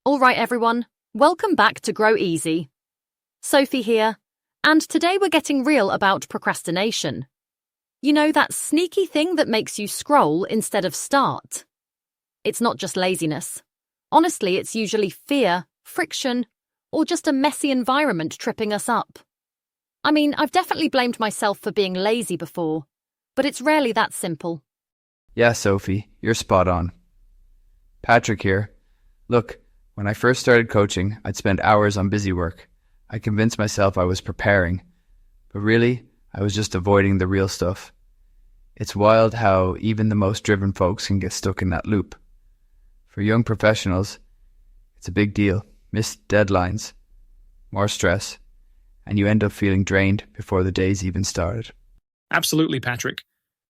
All right, everyone. Welcome back to GrowEasy. Sophie here, and today we're getting real about procrastination. You know, that sneaky thing that makes you scroll instead of start. It's not just laziness. Honestly, it's usually fear, friction, or just a messy environment tripping us up. I mean, I've definitely blamed myself for being lazy before, but it's rarely that simple. Yeah, Sophie, you're spot on. Patrick here. Look, when I first started coaching, I'd spend hours on busy work. I convinced myself I was preparing, but really, I was just avoiding the real stuff. It's wild how even the most driven folks can get stuck in that loop. For young professionals, it's a big deal. Missed deadlines, more stress, and you end up feeling drained before the day's even started. Absolutely, Patrick.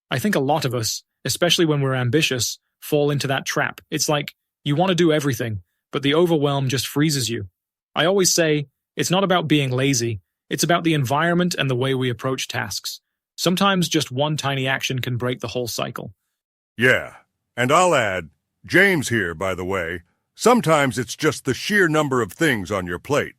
I think a lot of us, especially when we're ambitious, fall into that trap. It's like you want to do everything, but the overwhelm just freezes you. I always say, it's not about being lazy, it's about the environment and the way we approach tasks. Sometimes just one tiny action can break the whole cycle. Yeah, and I'll add, James here, by the way, sometimes it's just the sheer number of things on your plate.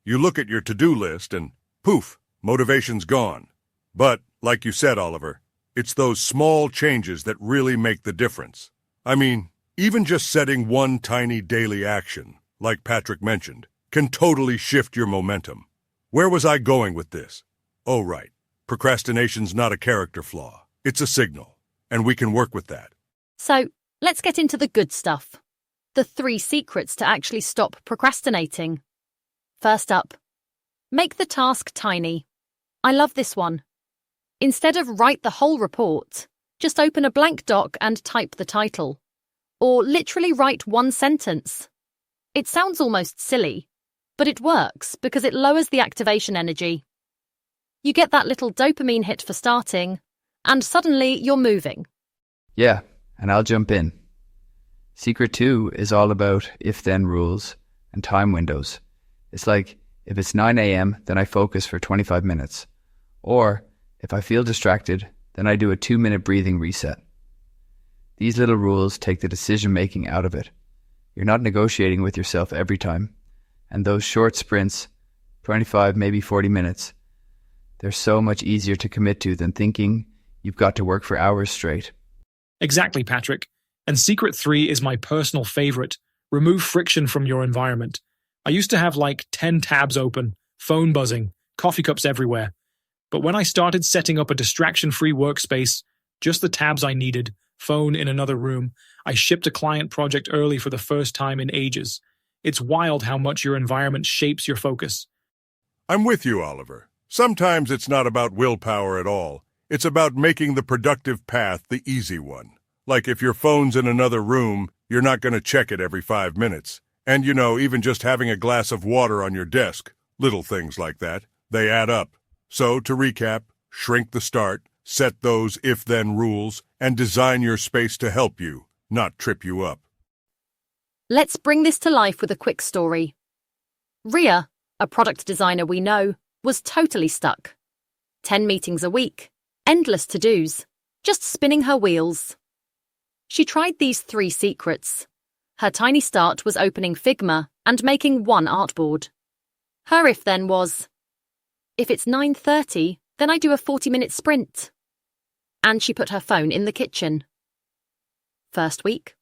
You look at your to-do list and, poof, motivation's gone. But, like you said, Oliver, it's those small changes that really make the difference. I mean, even just setting one tiny daily action, like Patrick mentioned, can totally shift your momentum. Where was I going with this? Oh, right. Procrastination's not a character flaw. It's a signal, and we can work with that. So, let's get into the good stuff. The 3 secrets to actually stop procrastinating. First up, make the task tiny. I love this one. Instead of write the whole report, just open a blank doc and type the title. Or literally write one sentence. It sounds almost silly, but it works because it lowers the activation energy. You get that little dopamine hit for starting, and suddenly you're moving. Yeah, and I'll jump in. Secret 2 is all about if-then rules and time windows. It's like, if it's 9 a.m., then I focus for 25 minutes. Or, if I feel distracted, then I do a 2-minute breathing reset. These little rules take the decision-making out of it. You're not negotiating with yourself every time. And those short sprints, 25, maybe 40 minutes, they're so much easier to commit to than thinking you've got to work for hours straight. Exactly, Patrick. And secret 3 is my personal favorite. Remove friction from your environment. I used to have like 10 tabs open, phone buzzing, coffee cups everywhere. But when I started setting up a distraction-free workspace, just the tabs I needed, phone in another room, I shipped a client project early for the first time in ages. It's wild how much your environment shapes your focus. I'm with you, Oliver. Sometimes it's not about willpower at all. It's about making the productive path the easy one. Like if your phone's in another room, you're not going to check it every 5 minutes. And you know, even just having a glass of water on your desk, little things like that, they add up. So, to recap, shrink the start, set those if-then rules, and design your space to help you, not trip you up. Let's bring this to life with a quick story. Ria, a product designer we know, was totally stuck. 10 meetings a week, endless to-dos, just spinning her wheels. She tried these 3 secrets. Her tiny start was opening Figma and making one artboard. Her if-then was, if it's 9:30, then I do a 40-minute sprint. And she put her phone in the kitchen. First week,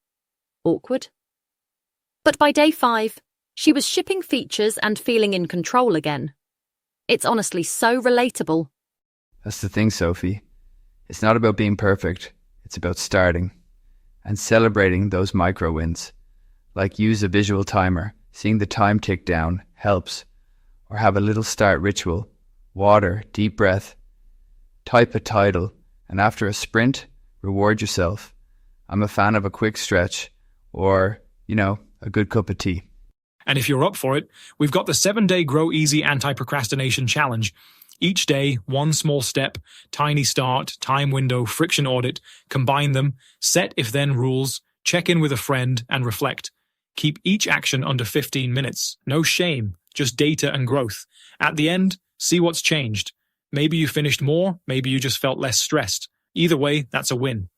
awkward. But by day 5, she was shipping features and feeling in control again. It's honestly so relatable. That's the thing, Sophie. It's not about being perfect. It's about starting and celebrating those micro wins. Like use a visual timer. Seeing the time tick down helps. Or have a little start ritual. Water, deep breath. Type a title. And after a sprint, reward yourself. I'm a fan of a quick stretch. Or, a good cup of tea. And if you're up for it, we've got the 7-day GrowEasy Anti-Procrastination Challenge. Each day, one small step, tiny start, time window, friction audit, combine them, set if-then rules, check in with a friend, and reflect. Keep each action under 15 minutes. No shame, just data and growth. At the end, see what's changed. Maybe you finished more, maybe you just felt less stressed. Either way, that's a win.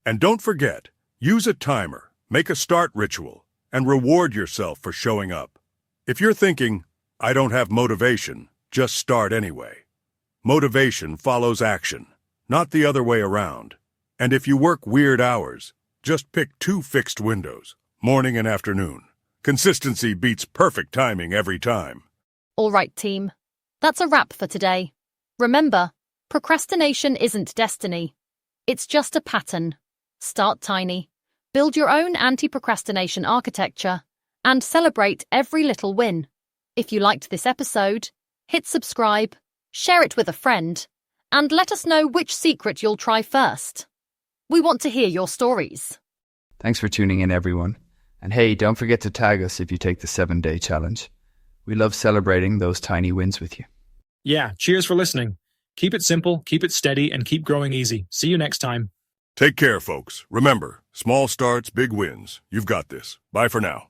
And don't forget, use a timer, make a start ritual, and reward yourself for showing up. If you're thinking, I don't have motivation, just start anyway. Motivation follows action, not the other way around. And if you work weird hours, just pick 2 fixed windows, morning and afternoon. Consistency beats perfect timing every time. All right, team. That's a wrap for today. Remember, procrastination isn't destiny. It's just a pattern. Start tiny, build your own anti-procrastination architecture, and celebrate every little win. If you liked this episode, hit subscribe, share it with a friend, and let us know which secret you'll try first. We want to hear your stories. Thanks for tuning in, everyone. And hey, don't forget to tag us if you take the 7-day challenge. We love celebrating those tiny wins with you. Yeah, cheers for listening. Keep it simple, keep it steady, and keep growing easy. See you next time. Take care, folks. Remember, small starts, big wins. You've got this. Bye for now.